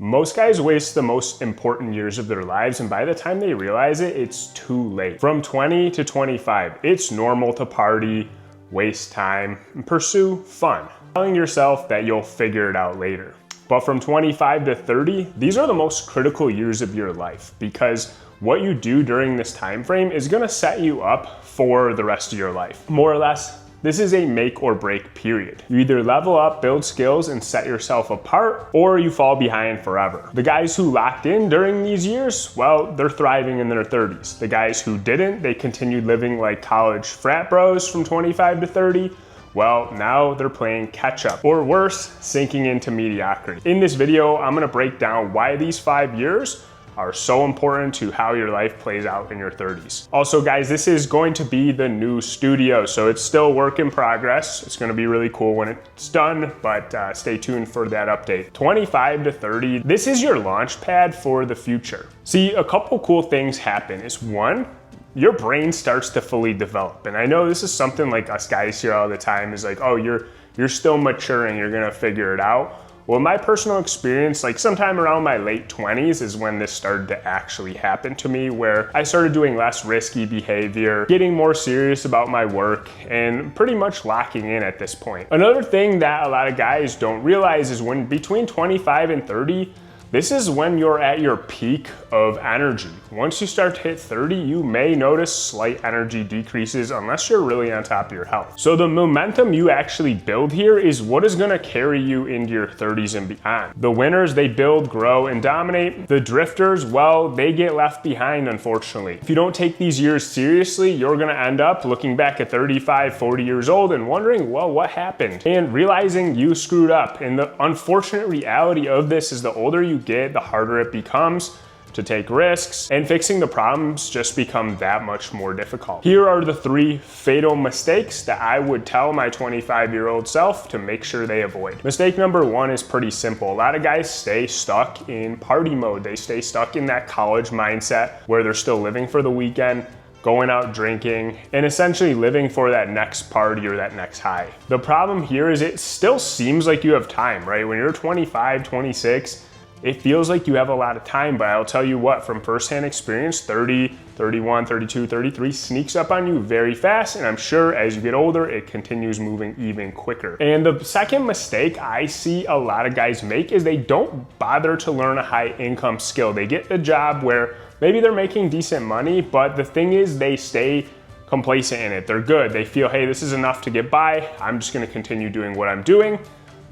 Most guys waste the most important years of their lives, and by the time they realize it, it's too late. From 20 to 25, it's normal to party, waste time, and pursue fun, telling yourself that you'll figure it out later. But from 25 to 30, these are the most critical years of your life, because what you do during this time frame is gonna set you up for the rest of your life. More or less, this is a make or break period. You either level up, build skills, and set yourself apart, or you fall behind forever. The guys who locked in during these years, well, they're thriving in their 30s. The guys who didn't, they continued living like college frat bros from 25 to 30. Well, now they're playing catch up, or worse, sinking into mediocrity. In this video, I'm gonna break down why these 5 years are so important to how your life plays out in your 30s. Also guys, this is going to be the new studio, so it's still work in progress. It's gonna be really cool when it's done, but stay tuned for that update. 25 to 30, this is your launch pad for the future. See, a couple cool things happen is one, your brain starts to fully develop. And I know this is something like us guys hear all the time is like, oh, you're still maturing, you're gonna figure it out. Well, in my personal experience, like sometime around my late 20s is when this started to actually happen to me, where I started doing less risky behavior, getting more serious about my work, and pretty much locking in at this point. Another thing that a lot of guys don't realize is when between 25 and 30, this is when you're at your peak of energy. Once you start to hit 30, you may notice slight energy decreases unless you're really on top of your health. So the momentum you actually build here is what is gonna carry you into your 30s and beyond. The winners, they build, grow, and dominate. The drifters, well, they get left behind, unfortunately. If you don't take these years seriously, you're gonna end up looking back at 35, 40 years old and wondering, well, what happened? And realizing you screwed up. And the unfortunate reality of this is the older you get, the harder it becomes to take risks, and fixing the problems just become that much more difficult. Here are the 3 fatal mistakes that I would tell my 25-year-old self to make sure they avoid. Mistake number 1 is pretty simple. A lot of guys stay stuck in party mode. They stay stuck in that college mindset where they're still living for the weekend, going out drinking, and essentially living for that next party or that next high. The problem here is it still seems like you have time, right? When you're 25, 26, it feels like you have a lot of time, but I'll tell you what, from firsthand experience, 30, 31, 32, 33 sneaks up on you very fast, and I'm sure as you get older, it continues moving even quicker. And the second mistake I see a lot of guys make is they don't bother to learn a high income skill. They get a job where maybe they're making decent money, but the thing is they stay complacent in it. They're good. They feel, hey, this is enough to get by. I'm just gonna continue doing what I'm doing,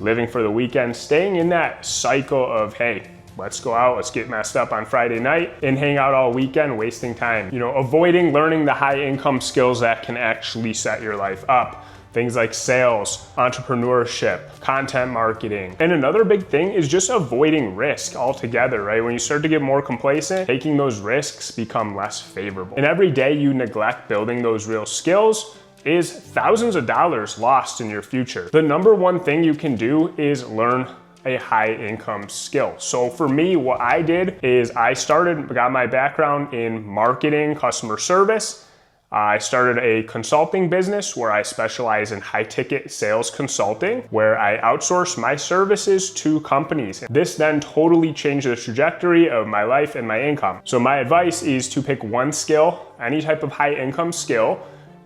living for the weekend, staying in that cycle of, hey, let's go out, let's get messed up on Friday night and hang out all weekend, wasting time. You know, avoiding learning the high income skills that can actually set your life up. Things like sales, entrepreneurship, content marketing. And another big thing is just avoiding risk altogether, right? When you start to get more complacent, taking those risks become less favorable. And every day you neglect building those real skills is thousands of dollars lost in your future. The number 1 thing you can do is learn a high income skill. So for me, what I did is I got my background in marketing, customer service. I started a consulting business where I specialize in high ticket sales consulting, where I outsource my services to companies. This then totally changed the trajectory of my life and my income. So my advice is to pick one skill, any type of high income skill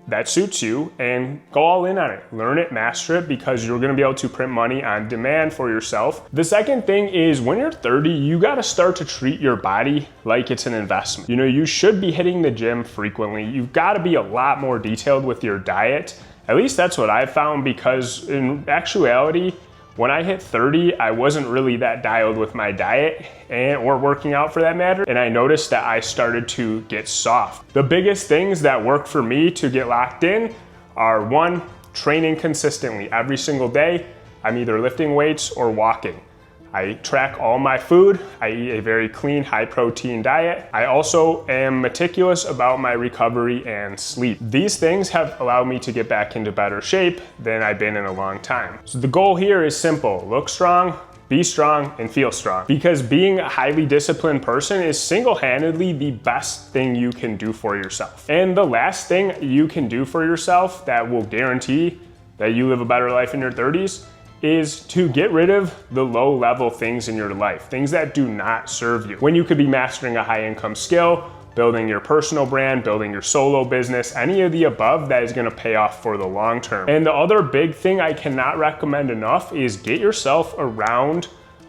that suits you, and go all in on it. Learn it, master it, because you're gonna be able to print money on demand for yourself. The second thing is when you're 30, you gotta start to treat your body like it's an investment. You know, you should be hitting the gym frequently. You've gotta be a lot more detailed with your diet. At least that's what I've found, because in actuality, when I hit 30, I wasn't really that dialed with my diet or working out for that matter, and I noticed that I started to get soft. The biggest things that work for me to get locked in are 1, training consistently every single day. I'm either lifting weights or walking. I track all my food. I eat a very clean, high protein diet. I also am meticulous about my recovery and sleep. These things have allowed me to get back into better shape than I've been in a long time. So the goal here is simple: look strong, be strong, and feel strong. Because being a highly disciplined person is single-handedly the best thing you can do for yourself. And the last thing you can do for yourself that will guarantee that you live a better life in your 30s is to get rid of the low level things in your life, things that do not serve you. When you could be mastering a high income skill, building your personal brand, building your solo business, any of the above that is gonna pay off for the long term. And the other big thing I cannot recommend enough is get yourself around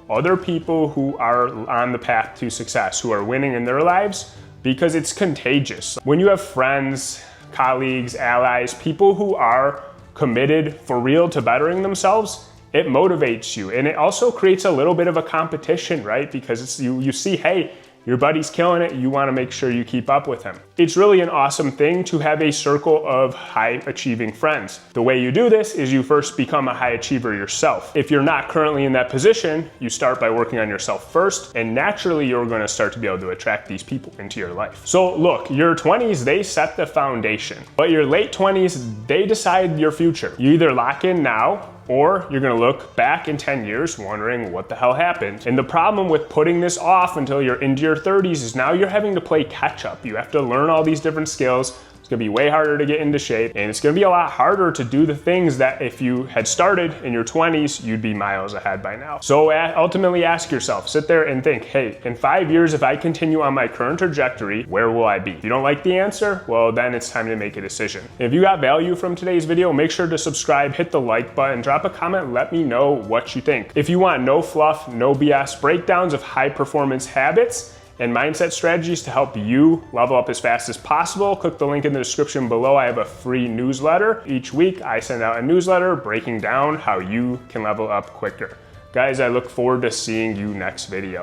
other people who are on the path to success, who are winning in their lives, because it's contagious. When you have friends, colleagues, allies, people who are committed for real to bettering themselves, it motivates you. And it also creates a little bit of a competition, right? Because you see, hey, your buddy's killing it, you wanna make sure you keep up with him. It's really an awesome thing to have a circle of high achieving friends. The way you do this is you first become a high achiever yourself. If you're not currently in that position, you start by working on yourself first, and naturally you're gonna start to be able to attract these people into your life. So look, your 20s, they set the foundation, but your late 20s, they decide your future. You either lock in now, or you're gonna look back in 10 years wondering what the hell happened. And the problem with putting this off until you're into your 30s is now you're having to play catch up. You have to learn all these different skills. It's gonna be way harder to get into shape, and it's gonna be a lot harder to do the things that if you had started in your 20s, you'd be miles ahead by now. So ultimately ask yourself, sit there and think, hey, in 5 years, if I continue on my current trajectory, where will I be? If you don't like the answer, well, then it's time to make a decision. If you got value from today's video, make sure to subscribe, hit the like button, drop a comment, let me know what you think. If you want no fluff, no BS breakdowns of high performance habits and mindset strategies to help you level up as fast as possible, click the link in the description below. I have a free newsletter. Each week I send out a newsletter breaking down how you can level up quicker. Guys, I look forward to seeing you next video.